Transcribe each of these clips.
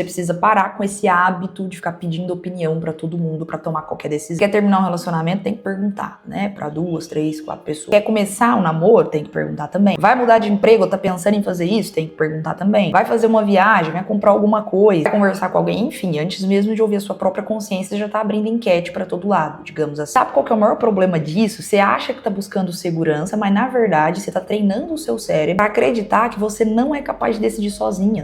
Você precisa parar com esse hábito de ficar pedindo opinião pra todo mundo pra tomar qualquer decisão. Quer terminar um relacionamento, tem que perguntar, né? Pra 2, 3, 4 pessoas. Quer começar um namoro, tem que perguntar também. Vai mudar de emprego ou tá pensando em fazer isso, tem que perguntar também. Vai fazer uma viagem, vai comprar alguma coisa, vai conversar com alguém, enfim, antes mesmo de ouvir a sua própria consciência, já tá abrindo enquete pra todo lado, digamos assim. Sabe qual que é o maior problema disso? Você acha que tá buscando segurança, mas na verdade você tá treinando o seu cérebro pra acreditar que você não é capaz de decidir sozinho,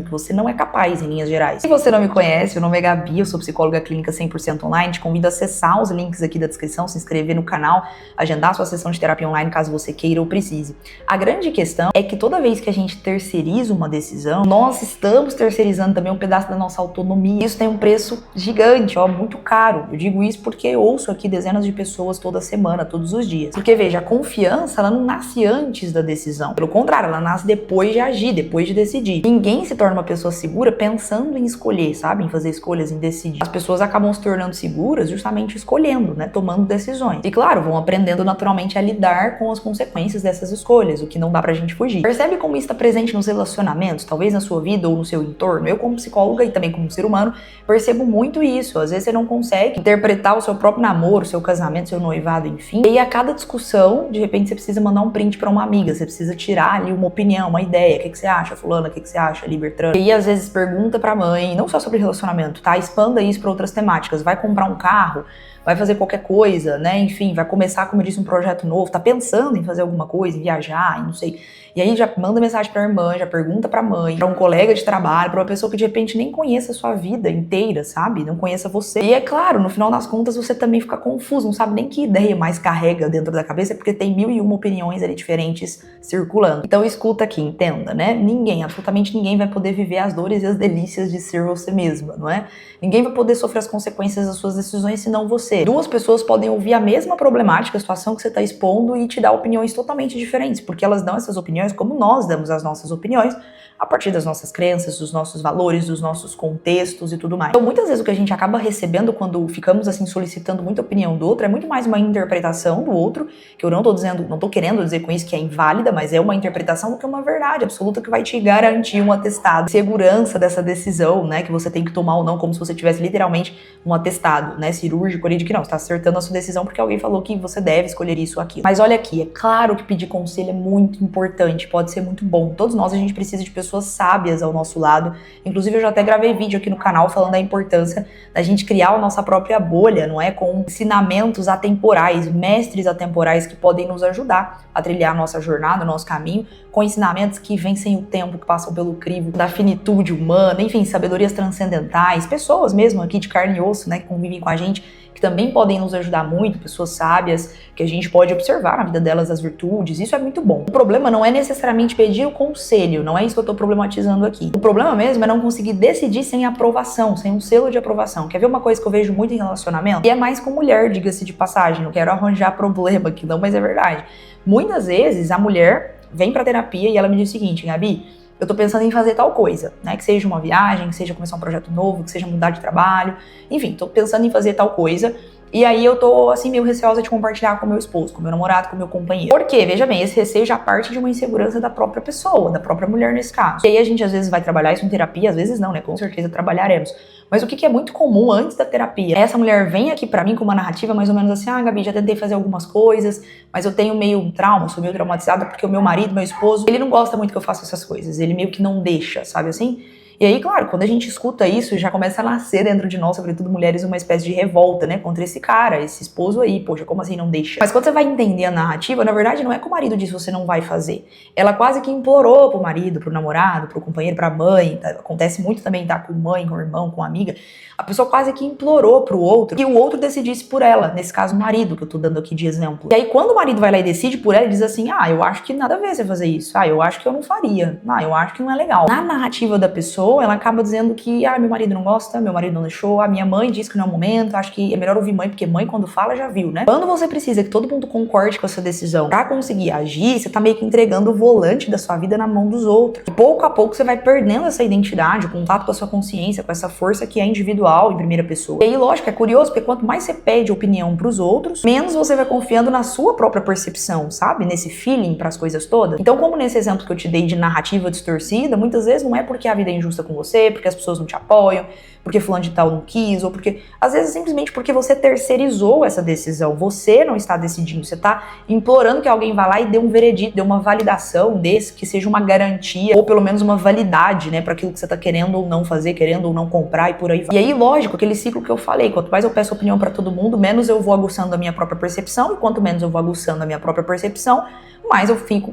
que você não é capaz em linhas gerais. Se você não me conhece, meu nome é Gabi, eu sou psicóloga clínica 100% online, te convido a acessar os links aqui da descrição, se inscrever no canal, agendar sua sessão de terapia online caso você queira ou precise. A grande questão é que toda vez que a gente terceiriza uma decisão, nós estamos terceirizando também um pedaço da nossa autonomia. Isso tem um preço gigante, muito caro. Eu digo isso porque eu ouço aqui dezenas de pessoas toda semana, todos os dias. Porque veja, a confiança, ela não nasce antes da decisão. Pelo contrário, ela nasce depois de agir, depois de decidir. Ninguém se torna uma pessoa segura pensando em escolher, sabe? Em fazer escolhas, em decidir. As pessoas acabam se tornando seguras justamente escolhendo, né? Tomando decisões. E claro, vão aprendendo naturalmente a lidar com as consequências dessas escolhas, o que não dá pra gente fugir. Percebe como isso está presente nos relacionamentos, talvez na sua vida ou no seu entorno? Eu, como psicóloga e também como ser humano, percebo muito isso. Às vezes você não consegue interpretar o seu próprio namoro, seu casamento, seu noivado, enfim. E aí a cada discussão, de repente você precisa mandar um print pra uma amiga, você precisa tirar ali uma opinião, uma ideia. O que você acha, fulana? O que você acha, Libertran? E aí às vezes pergunta pra mãe, não só sobre relacionamento, tá? Expanda isso pra outras temáticas. Vai comprar um carro? Vai fazer qualquer coisa, né? Enfim, vai começar, como eu disse, um projeto novo, tá pensando em fazer alguma coisa, em viajar, não sei. E aí já manda mensagem pra irmã, já pergunta pra mãe, pra um colega de trabalho, pra uma pessoa que de repente nem conheça a sua vida inteira, sabe? Não conheça você. E é claro, no final das contas você também fica confuso, não sabe nem que ideia mais carrega dentro da cabeça, porque tem 1001 opiniões ali diferentes circulando. Então escuta aqui, entenda, né? Ninguém, absolutamente ninguém vai poder viver as dores e as delícias de ser você mesma, não é? Ninguém vai poder sofrer as consequências das suas decisões senão você. Duas pessoas podem ouvir a mesma problemática, a situação que você está expondo e te dar opiniões totalmente diferentes, porque elas dão essas opiniões como nós damos as nossas opiniões, a partir das nossas crenças, dos nossos valores, dos nossos contextos e tudo mais. Então, muitas vezes o que a gente acaba recebendo quando ficamos assim solicitando muita opinião do outro é muito mais uma interpretação do outro, que eu não tô querendo dizer com isso que é inválida, mas é uma interpretação do que uma verdade absoluta que vai te garantir um atestado, segurança dessa decisão, né, que você tem que tomar ou não, como se você tivesse literalmente um atestado, né, cirúrgico ali de que não, você tá acertando a sua decisão porque alguém falou que você deve escolher isso ou aquilo. Mas olha aqui, é claro que pedir conselho é muito importante, pode ser muito bom. Todos nós, a gente precisa de pessoas sábias ao nosso lado. Inclusive, eu já até gravei vídeo aqui no canal falando da importância da gente criar a nossa própria bolha, não é? Com ensinamentos atemporais, mestres atemporais que podem nos ajudar a trilhar a nossa jornada, o nosso caminho, com ensinamentos que vencem o tempo, que passam pelo crivo da finitude humana, enfim, sabedorias transcendentais, pessoas mesmo aqui de carne e osso, né, que convivem com a gente, que também podem nos ajudar muito, pessoas sábias, que a gente pode observar na vida delas as virtudes, isso é muito bom. O problema não é necessariamente pedir o conselho, não é isso que eu tô problematizando aqui. O problema mesmo é não conseguir decidir sem aprovação, sem um selo de aprovação. Quer ver uma coisa que eu vejo muito em relacionamento? E é mais com mulher, diga-se de passagem, não quero arranjar problema aqui não, mas é verdade. Muitas vezes a mulher vem pra terapia e ela me diz o seguinte, Gabi, eu tô pensando em fazer tal coisa, né? Que seja uma viagem, que seja começar um projeto novo, que seja mudar de trabalho, enfim, tô pensando em fazer tal coisa. E aí eu tô, assim, meio receosa de compartilhar com meu esposo, com meu namorado, com meu companheiro. Por quê? Veja bem, esse receio já parte de uma insegurança da própria pessoa, da própria mulher nesse caso. E aí a gente às vezes vai trabalhar isso em terapia, às vezes não, né? Com certeza trabalharemos. Mas o que é muito comum antes da terapia? Essa mulher vem aqui pra mim com uma narrativa mais ou menos assim, Gabi, já tentei fazer algumas coisas, mas eu tenho meio um trauma, sou meio traumatizada porque o meu marido, meu esposo, ele não gosta muito que eu faça essas coisas, ele meio que não deixa, sabe assim? E aí, claro, quando a gente escuta isso, já começa a nascer dentro de nós, sobretudo mulheres, uma espécie de revolta, né, contra esse cara, esse esposo aí, poxa, como assim não deixa? Mas quando você vai entender a narrativa, na verdade não é que o marido disse você não vai fazer. Ela quase que implorou pro marido, pro namorado, pro companheiro, pra mãe, tá? Acontece muito também, tá, com mãe, com irmão, com amiga. A pessoa quase que implorou pro outro que o outro decidisse por ela, nesse caso o marido, que eu tô dando aqui de exemplo. E aí quando o marido vai lá e decide por ela, ele diz assim, eu acho que nada a ver você fazer isso, eu acho que eu não faria, eu acho que não é legal. Na narrativa da pessoa, ela acaba dizendo que, meu marido não gosta, meu marido não deixou, a minha mãe disse que não é o momento, acho que é melhor ouvir mãe, porque mãe quando fala já viu, né? Quando você precisa que todo mundo concorde com essa decisão pra conseguir agir, você tá meio que entregando o volante da sua vida na mão dos outros. E pouco a pouco você vai perdendo essa identidade, o contato com a sua consciência, com essa força que é individual em primeira pessoa. E aí, lógico, é curioso, porque quanto mais você pede opinião pros outros, menos você vai confiando na sua própria percepção, sabe? Nesse feeling pras coisas todas. Então, como nesse exemplo que eu te dei de narrativa distorcida, muitas vezes não é porque a vida é injusta injusta com você, porque as pessoas não te apoiam, porque fulano de tal não quis, ou porque, às vezes, simplesmente porque você terceirizou essa decisão, você não está decidindo, você está implorando que alguém vá lá e dê um veredito, dê uma validação desse, que seja uma garantia, ou pelo menos uma validade, né, para aquilo que você está querendo ou não fazer, querendo ou não comprar e por aí vai. E aí, lógico, aquele ciclo que eu falei, quanto mais eu peço opinião para todo mundo, menos eu vou aguçando a minha própria percepção, e quanto menos eu vou aguçando a minha própria percepção,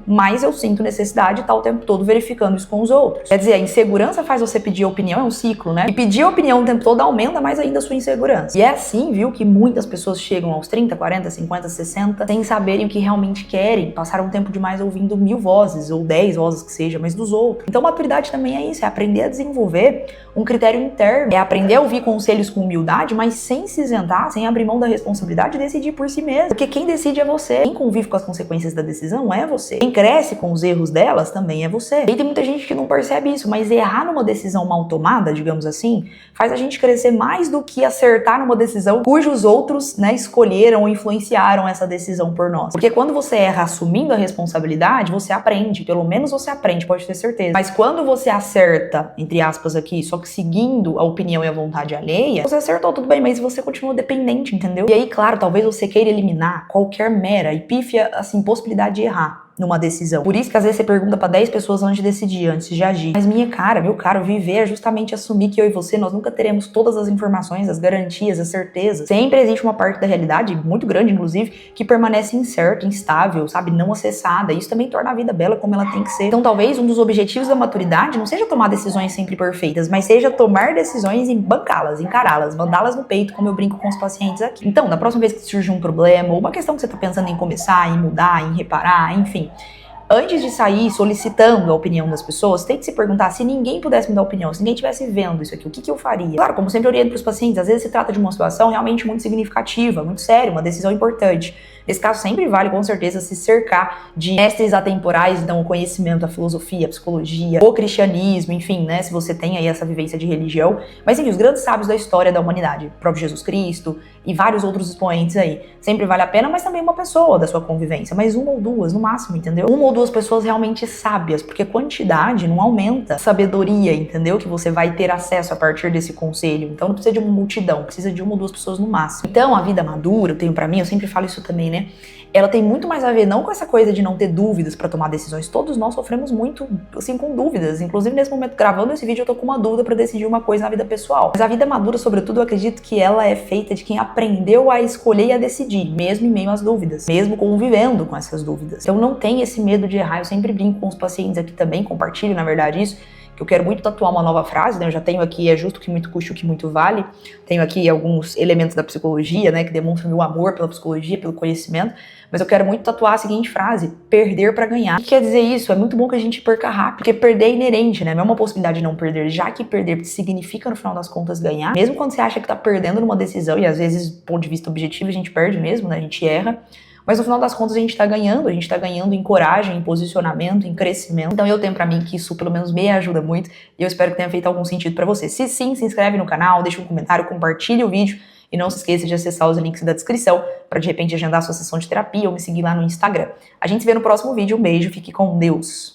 mais eu sinto necessidade de estar o tempo todo verificando isso com os outros. Quer dizer, a insegurança faz você pedir opinião, é um ciclo, né? E pedir opinião o tempo todo aumenta mais ainda a sua insegurança. E é assim, viu, que muitas pessoas chegam aos 30, 40, 50, 60 sem saberem o que realmente querem, passaram um tempo demais ouvindo 1000 vozes, ou 10 vozes que seja, mas dos outros. Então maturidade também é isso, é aprender a desenvolver um critério interno, é aprender a ouvir conselhos com humildade, mas sem se isentar, sem abrir mão da responsabilidade e decidir por si mesmo. Porque quem decide é você. Quem convive com as consequências da decisão é você. Quem cresce com os erros delas também é você. E tem muita gente que não percebe isso, mas errar numa decisão mal tomada, digamos assim, faz a gente crescer mais do que acertar numa decisão cujos outros, né, escolheram ou influenciaram essa decisão por nós. Porque quando você erra assumindo a responsabilidade, você aprende, pelo menos você aprende, pode ter certeza. Mas quando você acerta, entre aspas aqui, só que seguindo a opinião e a vontade alheia, você acertou, tudo bem, mas você continua dependente, entendeu? E aí, claro, talvez você queira eliminar qualquer mera e pífia, assim, possibilidade de errar numa decisão. Por isso que às vezes você pergunta pra 10 pessoas antes de decidir, antes de agir. Mas meu caro, viver é justamente assumir que eu e você, nós nunca teremos todas as informações, as garantias, as certezas. Sempre existe uma parte da realidade, muito grande inclusive, que permanece incerta, instável, sabe, não acessada. Isso também torna a vida bela como ela tem que ser. Então talvez um dos objetivos da maturidade não seja tomar decisões sempre perfeitas, mas seja tomar decisões e bancá-las, encará-las, mandá-las no peito, como eu brinco com os pacientes aqui. Então, da próxima vez que surge um problema, ou uma questão que você tá pensando em começar, em mudar, em reparar, enfim, antes de sair solicitando a opinião das pessoas, tem que se perguntar: se ninguém pudesse me dar opinião, se ninguém estivesse vendo isso aqui, o que eu faria? Claro, como sempre oriento para os pacientes, às vezes se trata de uma situação realmente muito significativa, muito séria, uma decisão importante. Nesse caso, sempre vale, com certeza, se cercar de mestres atemporais, então o conhecimento, a filosofia, a psicologia, o cristianismo, enfim, né, se você tem aí essa vivência de religião. Mas, enfim, os grandes sábios da história da humanidade, o próprio Jesus Cristo e vários outros expoentes aí. Sempre vale a pena, mas também uma pessoa da sua convivência, mas uma ou duas, no máximo, entendeu? Uma ou duas pessoas realmente sábias, porque quantidade não aumenta sabedoria, entendeu? Que você vai ter acesso a partir desse conselho. Então não precisa de uma multidão, precisa de uma ou duas pessoas no máximo. Então a vida madura, eu tenho pra mim, eu sempre falo isso também, né? Ela tem muito mais a ver não com essa coisa de não ter dúvidas pra tomar decisões. Todos nós sofremos muito, assim, com dúvidas. Inclusive, nesse momento, gravando esse vídeo, eu tô com uma dúvida pra decidir uma coisa na vida pessoal. Mas a vida madura, sobretudo, eu acredito que ela é feita de quem aprendeu a escolher e a decidir, mesmo em meio às dúvidas, mesmo convivendo com essas dúvidas. Então não tem esse medo de errar. Eu sempre brinco com os pacientes aqui também, compartilho, na verdade, isso, que eu quero muito tatuar uma nova frase, né? Eu já tenho aqui, é justo que muito custe o que muito vale. Tenho aqui alguns elementos da psicologia, né, que demonstram meu amor pela psicologia, pelo conhecimento. Mas eu quero muito tatuar a seguinte frase: perder pra ganhar. O que quer dizer isso? É muito bom que a gente perca rápido, porque perder é inerente, né? Não é uma possibilidade de não perder, já que perder significa, no final das contas, ganhar. Mesmo quando você acha que tá perdendo numa decisão, e às vezes, do ponto de vista objetivo, a gente perde mesmo, né? A gente erra. Mas no final das contas a gente tá ganhando em coragem, em posicionamento, em crescimento. Então eu tenho pra mim que isso pelo menos me ajuda muito, e eu espero que tenha feito algum sentido pra você. Se sim, se inscreve no canal, deixa um comentário, compartilha o vídeo, e não se esqueça de acessar os links da descrição para de repente agendar sua sessão de terapia ou me seguir lá no Instagram. A gente se vê no próximo vídeo, um beijo, fique com Deus!